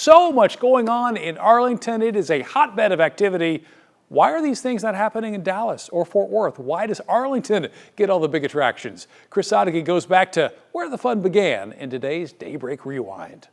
so much going on in Arlington. It is a hotbed of activity. Why are these things not happening in Dallas or Fort Worth? Why does Arlington get all the big attractions? Chris Sadeghi goes back to where the fun began in today's Daybreak Rewind.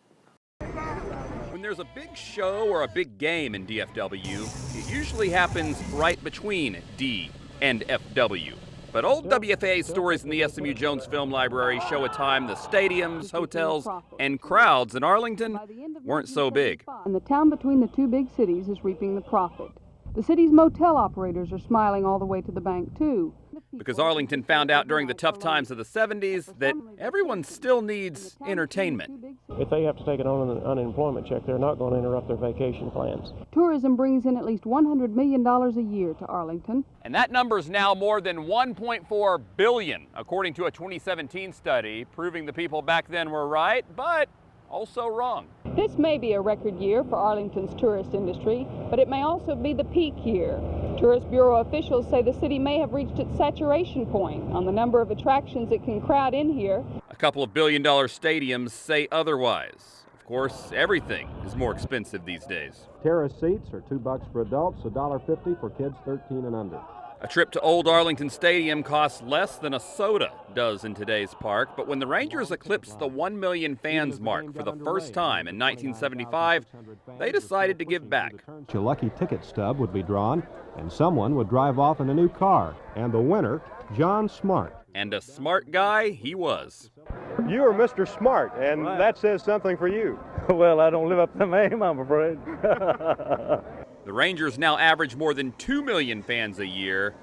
When there's a big show or a big game in DFW, it usually happens right between D and FW. But old WFAA stories in the SMU Jones Film Library show a time the stadiums, hotels, and crowds in Arlington weren't so big. And the town between the two big cities is reaping the profit. The city's motel operators are smiling all the way to the bank, too. Because Arlington found out during the tough times of the 70s that everyone still needs entertainment. If they have to take an unemployment check, they're not going to interrupt their vacation plans. Tourism brings in at least $100 million a year to Arlington. And that number is now more than $1.4 billion, according to a 2017 study, proving the people back then were right, but also wrong. This may be a record year for Arlington's tourist industry, but it may also be the peak year. Tourist Bureau officials say the city may have reached its saturation point on the number of attractions it can crowd in here. A couple of billion-dollar stadiums say otherwise. Of course, everything is more expensive these days. Terrace seats are $2 for adults, $1.50 for kids 13 and under. A trip to Old Arlington Stadium costs less than a soda does in today's park, but when the Rangers eclipsed the 1 million fans mark for the first time in 1975, they decided to give back. A lucky ticket stub would be drawn, and someone would drive off in a new car. And the winner, John Smart. And a smart guy he was. You are Mr. Smart, and that says something for you. Well, I don't live up to the name, I'm afraid. The Rangers now average more than 2 million fans a year,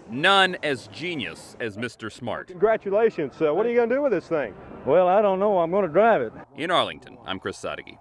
none as genius as Mr. Smart. Congratulations. What are you going to do with this thing? Well, I don't know. I'm going to drive it. In Arlington, I'm Chris Sadeghi.